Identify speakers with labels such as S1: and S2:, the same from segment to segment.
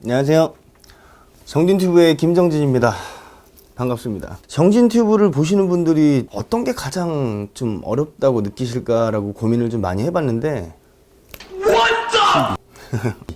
S1: 안녕하세요. 정진튜브의 김정진입니다. 반갑습니다. 정진튜브를 보시는 분들이 어떤 게 가장 좀 어렵다고 느끼실까라고 고민을 좀 많이 해봤는데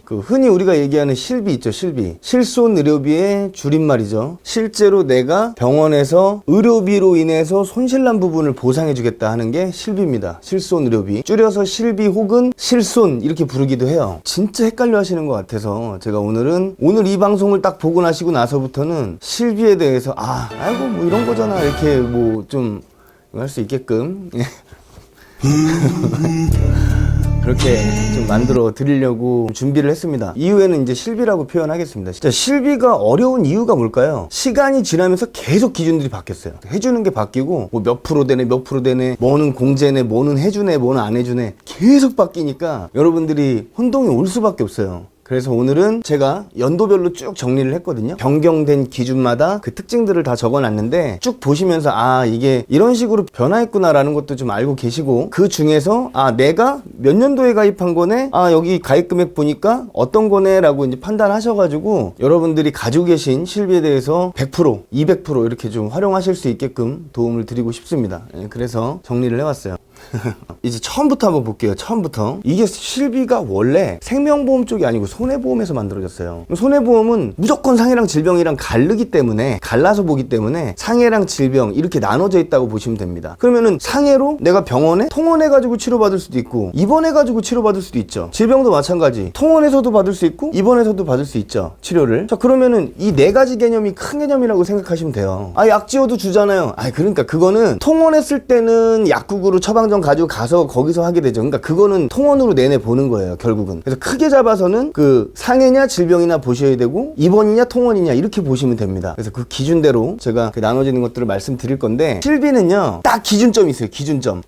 S1: 그 흔히 우리가 얘기하는 실비 있죠. 실비. 실손의료비의 줄임말이죠. 실제로 내가 병원에서 의료비로 인해서 손실난 부분을 보상해주겠다 하는 게 실비입니다. 실손의료비. 줄여서 실비 혹은 실손 이렇게 부르기도 해요. 진짜 헷갈려 하시는 것 같아서 제가 오늘 이 방송을 딱 보고 나시고 나서부터는 실비에 대해서 아이고 뭐 이런 거잖아 이렇게 뭐 좀 할 수 있게끔 그렇게 좀 만들어 드리려고 준비를 했습니다. 이후에는 이제 실비라고 표현하겠습니다. 진짜 실비가 어려운 이유가 뭘까요? 시간이 지나면서 계속 기준들이 바뀌었어요. 해주는 게 바뀌고 뭐 몇 프로 되네 몇 프로 되네 뭐는 공제네 뭐는 해주네 뭐는 안 해주네 계속 바뀌니까 여러분들이 혼동이 올 수밖에 없어요. 그래서 오늘은 제가 연도별로 쭉 정리를 했거든요. 변경된 기준마다 그 특징들을 다 적어놨는데 쭉 보시면서 이게 이런 식으로 변화했구나 라는 것도 좀 알고 계시고 그 중에서 내가 몇 년도에 가입한 거네 여기 가입 금액 보니까 어떤 거네 라고 이제 판단하셔가지고 여러분들이 가지고 계신 실비에 대해서 100% 200% 이렇게 좀 활용하실 수 있게끔 도움을 드리고 싶습니다. 그래서 정리를 해왔어요. 이제 처음부터 한번 볼게요. 처음부터 이게 실비가 원래 생명보험 쪽이 아니고 손해보험에서 만들어졌어요. 손해보험은 무조건 상해랑 질병이랑 갈르기 때문에 갈라서 보기 때문에 상해랑 질병 이렇게 나눠져 있다고 보시면 됩니다. 그러면은 상해로 내가 병원에 통원해가지고 치료받을 수도 있고 입원해가지고 치료받을 수도 있죠. 질병도 마찬가지 통원에서도 받을 수 있고 입원해서도 받을 수 있죠. 치료를. 자 그러면은 이 네 가지 개념이 큰 개념이라고 생각하시면 돼요. 약지어도 주잖아요. 그러니까 그거는 통원했을 때는 약국으로 처방전 가지고 가서 거기서 하게 되죠. 그러니까 그거는 통원으로 내내 보는 거예요. 결국은. 그래서 크게 잡아서는 그 상해냐 질병이나 보셔야 되고 입원이냐 통원이냐 이렇게 보시면 됩니다. 그래서 그 기준대로 제가 그 나눠지는 것들을 말씀드릴 건데 실비는요 딱 기준점이 있어요. 기준점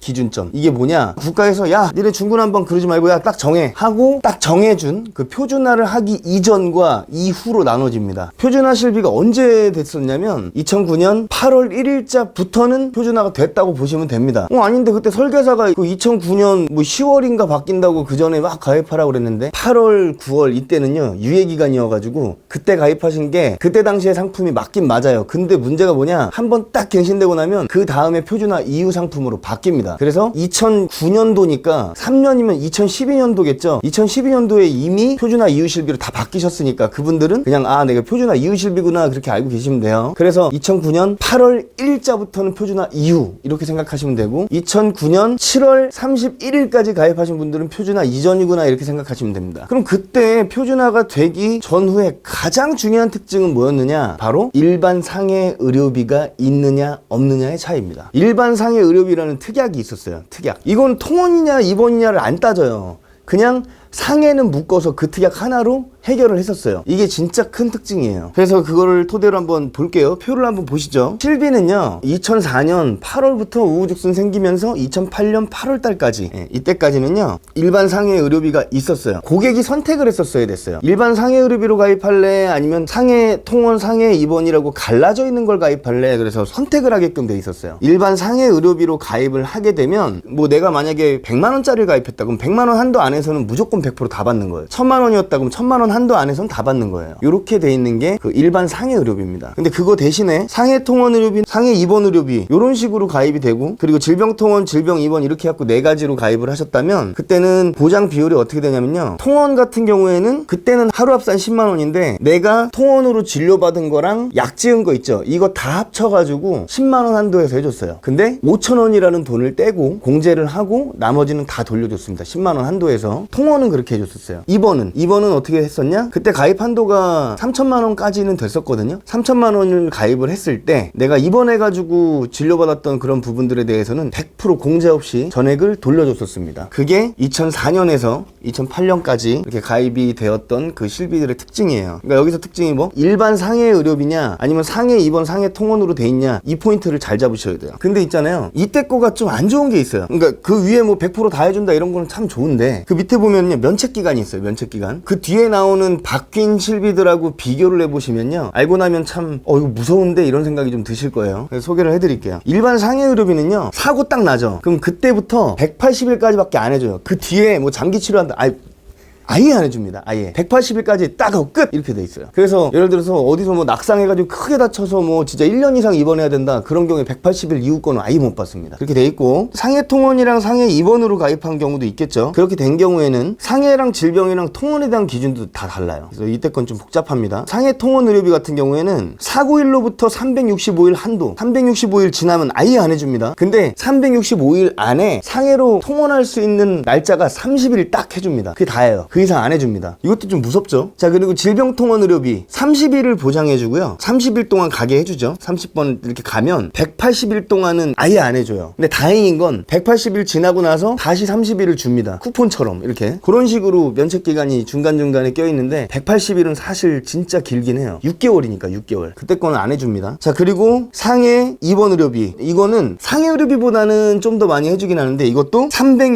S1: 이게 뭐냐 국가에서 니네 중군 한번 그러지 말고 딱 정해 하고 딱 정해준 그 표준화를 하기 이전과 이후로 나눠집니다. 표준화 실비가 언제 됐었냐면 2009년 8월 1일자부터는 표준화가 됐다고 보시면 됩니다. 아닌데 그때 설계사가 그 2009년 뭐 10월인가 바뀐다고 그 전에 막 가입하라고 그랬는데 8월 9월 이때는요 유예기간이어가지고 그때 가입하신 게 그때 당시에 상품이 맞긴 맞아요. 근데 문제가 뭐냐 한번 딱 갱신되고 나면 그 다음에 표준화 이후 상품으로 바뀝니다. 그래서 2009년도니까 3년이면 2012년도겠죠. 2012년도에 이미 표준화 이후 실비로 다 바뀌셨으니까 그분들은 그냥 내가 표준화 이후 실비구나 그렇게 알고 계시면 돼요. 그래서 2009년 8월 1일자부터는 표준화 이후 이렇게 생각하시면 되고 2009년 7월 31일까지 가입하신 분들은 표준화 이전이구나 이렇게 생각하시면 됩니다. 그럼 그때 표준화가 되기 전후에 가장 중요한 특징은 뭐였느냐? 바로 일반 상해 의료비가 있느냐 없느냐의 차이입니다. 일반 상해 의료비라는 특약이 있었어요. 특약. 이건 통원이냐 입원이냐를 안 따져요. 그냥 상해는 묶어서 그 특약 하나로 해결을 했었어요. 이게 진짜 큰 특징이에요. 그래서 그거를 토대로 한번 볼게요. 표를 한번 보시죠. 실비는요 2004년 8월부터 우후죽순 생기면서 2008년 8월 달까지 이때까지는요 일반 상해 의료비가 있었어요. 고객이 선택을 했었어야 됐어요. 일반 상해 의료비로 가입할래 아니면 상해 통원 상해 입원이라고 갈라져 있는 걸 가입할래. 그래서 선택을 하게끔 돼 있었어요. 일반 상해 의료비로 가입을 하게 되면 뭐 내가 만약에 100만원짜리를 가입했다 그럼 100만원 한도 안에서는 무조건 100% 다 받는 거예요. 1000만원이었다 그럼 1000만원 한도 안에서는 다 받는 거예요. 이렇게 돼 있는 게 그 일반 상해 의료비입니다. 근데 그거 대신에 상해 통원 의료비, 상해 입원 의료비 이런 식으로 가입이 되고 그리고 질병 통원, 질병 입원 이렇게 해갖고 네 가지로 가입을 하셨다면 그때는 보장 비율이 어떻게 되냐면요. 통원 같은 경우에는 그때는 하루 합산 10만원인데 내가 통원으로 진료받은 거랑 약 지은 거 있죠. 이거 다 합쳐가지고 10만원 한도에서 해줬어요. 근데 5천원이라는 돈을 떼고 공제를 하고 나머지는 다 돌려줬습니다. 10만원 한도에서. 통원은 그렇게 해줬었어요. 입원은 어떻게 했었냐? 그때 가입 한도가 3천만원까지는 됐었거든요. 3천만원을 가입을 했을 때 내가 입원해가지고 진료받았던 그런 부분들에 대해서는 100% 공제 없이 전액을 돌려줬었습니다. 그게 2004년에서 2008년까지 이렇게 가입이 되었던 그 실비들의 특징이에요. 그러니까 여기서 특징이 뭐 일반 상해 의료비냐 아니면 상해 입원 상해 통원으로 돼 있냐 이 포인트를 잘 잡으셔야 돼요. 근데 있잖아요 이때 거가 좀 안 좋은 게 있어요. 그러니까 그 위에 뭐 100% 다 해준다 이런 거는 참 좋은데 그 밑에 보면요 면책기간이 있어요. 면책기간. 그 뒤에 나오는 바뀐 실비들하고 비교를 해보시면요 알고 나면 참 이거 무서운데 이런 생각이 좀 드실 거예요. 그래서 소개를 해드릴게요. 일반 상해 의료비는요 사고 딱 나죠. 그럼 그때부터 180일까지밖에 안 해줘요. 그 뒤에 뭐 장기 치료한다 아예 안 해줍니다. 아예 180일까지 딱 하고 끝 이렇게 돼 있어요. 그래서 예를 들어서 어디서 뭐 낙상해가지고 크게 다쳐서 뭐 진짜 1년 이상 입원해야 된다 그런 경우에 180일 이후 거는 아예 못 받습니다. 그렇게 돼 있고 상해 통원이랑 상해 입원으로 가입한 경우도 있겠죠. 그렇게 된 경우에는 상해랑 질병이랑 통원에 대한 기준도 다 달라요. 그래서 이때 건 좀 복잡합니다. 상해 통원 의료비 같은 경우에는 사고일로부터 365일 한도 365일 지나면 아예 안 해줍니다. 근데 365일 안에 상해로 통원할 수 있는 날짜가 30일 딱 해줍니다. 그게 다예요. 그 이상 안 해줍니다. 이것도 좀 무섭죠. 자, 그리고 질병통원 의료비 30일을 보장해주고요. 30일 동안 가게 해주죠. 30번 이렇게 가면 180일 동안은 아예 안 해줘요. 근데 다행인 건 180일 지나고 나서 다시 30일을 줍니다. 쿠폰처럼 이렇게 그런 식으로 면책기간이 중간중간에 껴있는데 180일은 사실 진짜 길긴 해요. 6개월이니까 6개월. 그때 거는 안 해줍니다. 자, 그리고 상해 입원 의료비 이거는 상해 의료비보다는 좀 더 많이 해주긴 하는데 이것도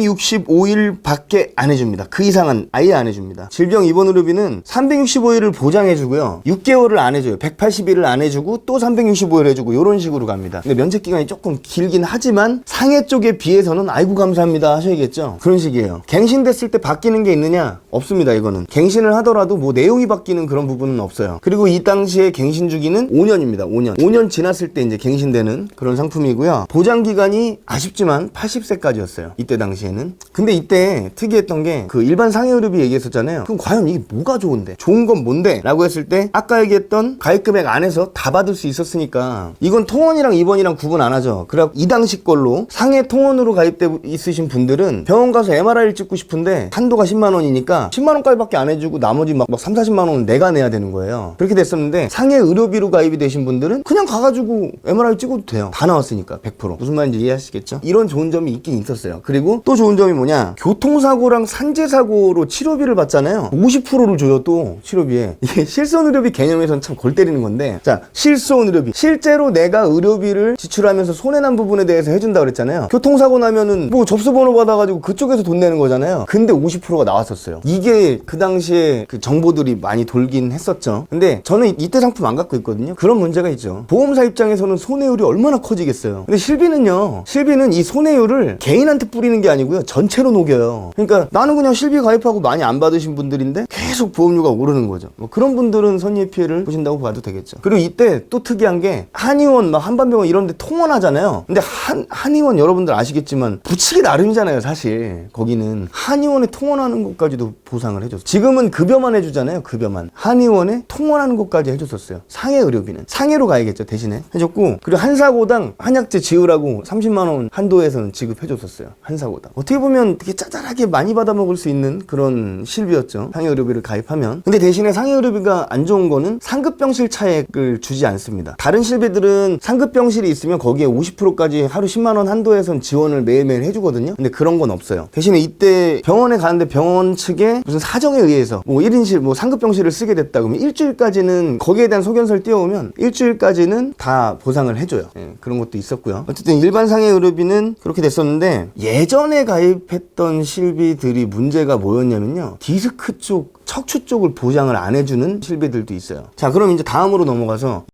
S1: 365일 밖에 안 해줍니다. 그 이상은 아예 안 해줍니다. 질병 입원 의료비는 365일을 보장해주고요. 6개월을 안 해줘요. 180일을 안 해주고 또 365일 해주고 이런 식으로 갑니다. 근데 면책기간이 조금 길긴 하지만 상해 쪽에 비해서는 아이고 감사합니다 하셔야겠죠. 그런 식이에요. 갱신됐을 때 바뀌는 게 있느냐? 없습니다. 이거는 갱신을 하더라도 뭐 내용이 바뀌는 그런 부분은 없어요. 그리고 이 당시에 갱신 주기는 5년입니다. 5년 지났을 때 이제 갱신되는 그런 상품이고요. 보장 기간이 아쉽지만 80세까지였어요. 이때 당시에는. 근데 이때 특이했던 게 그 일반 상해 의료비 얘기했었잖아요. 그럼 과연 이게 뭐가 좋은데? 좋은 건 뭔데? 라고 했을 때 아까 얘기했던 가입 금액 안에서 다 받을 수 있었으니까 이건 통원이랑 입원이랑 구분 안 하죠. 그래갖고 이 당시 걸로 상해 통원으로 가입돼 있으신 분들은 병원 가서 MRI를 찍고 싶은데 한도가 10만 원이니까 10만 원까지밖에 안 해주고 나머지 막 3, 40만 원은 내가 내야 되는 거예요. 그렇게 됐었는데 상해 의료비로 가입이 되신 분들은 그냥 가가지고 MRI 찍어도 돼요. 다 나왔으니까 100%. 무슨 말인지 이해하시겠죠? 이런 좋은 점이 있긴 있었어요. 그리고 또 좋은 점이 뭐냐? 교통사고랑 산재사고로 치료비를 받잖아요. 50%를 줘요. 또 치료비에. 이게 실손의료비 개념에서는 참 골 때리는 건데, 자, 실손의료비. 실제로 내가 의료비를 지출하면서 손해난 부분에 대해서 해준다 그랬잖아요. 교통사고 나면은 뭐 접수번호 받아가지고 그쪽에서 돈 내는 거잖아요. 근데 50%가 나왔었어요. 이게 그 당시에 그 정보들이 많이 돌긴 했었죠. 근데 저는 이때 상품 안 갖고 있거든요. 그런 문제가 있죠. 보험사 입장에서는 손해율이 얼마나 커지겠어요. 근데 실비는요. 실비는 이 손해율을 개인한테 뿌리는 게 아니고요. 전체로 녹여요. 그러니까 나는 그냥 실비 가입하고 많이 안 받으신 분들인데 계속 보험료가 오르는 거죠. 뭐 그런 분들은 선의의 피해를 보신다고 봐도 되겠죠. 그리고 이때 또 특이한 게 한의원, 막 한반병원 이런 데 통원하잖아요. 근데 한의원 여러분들 아시겠지만 붙이기 나름이잖아요. 사실 거기는 한의원에 통원하는 것까지도 보상을 해줬어요. 지금은 급여만 해주잖아요. 급여만. 한의원에 통원하는 것까지 해줬었어요. 상해 의료비는 상해로 가야겠죠. 대신에 해줬고, 그리고 한 사고당 한약재 지으라고 30만 원 한도에서는 지급해줬었어요. 한 사고당. 어떻게 보면 되게 짜잘하게 많이 받아먹을 수 있는 그런 실비였죠. 상해 의료비를 가입하면. 근데 대신에 상해 의료비가 안 좋은 거는 상급병실 차액을 주지 않습니다. 다른 실비들은 상급병실이 있으면 거기에 50%까지 하루 10만 원 한도에선 지원을 매일매일 해주거든요. 근데 그런 건 없어요. 대신에 이때 병원에 가는데 병원 측에 무슨 사정에 의해서 뭐 1인실 뭐 상급병실을 쓰게 됐다 그러면 일주일까지는 거기에 대한 소견서를 띄워오면 일주일까지는 다 보상을 해줘요. 예, 그런 것도 있었고요. 어쨌든 일반 상해 의료비는 그렇게 됐었는데, 예전에 가입했던 실비들이 문제가 뭐였냐면요. 디스크 쪽, 척추 쪽을 보장을 안 해주는 실비들도 있어요. 자, 그럼 이제 다음으로 넘어가서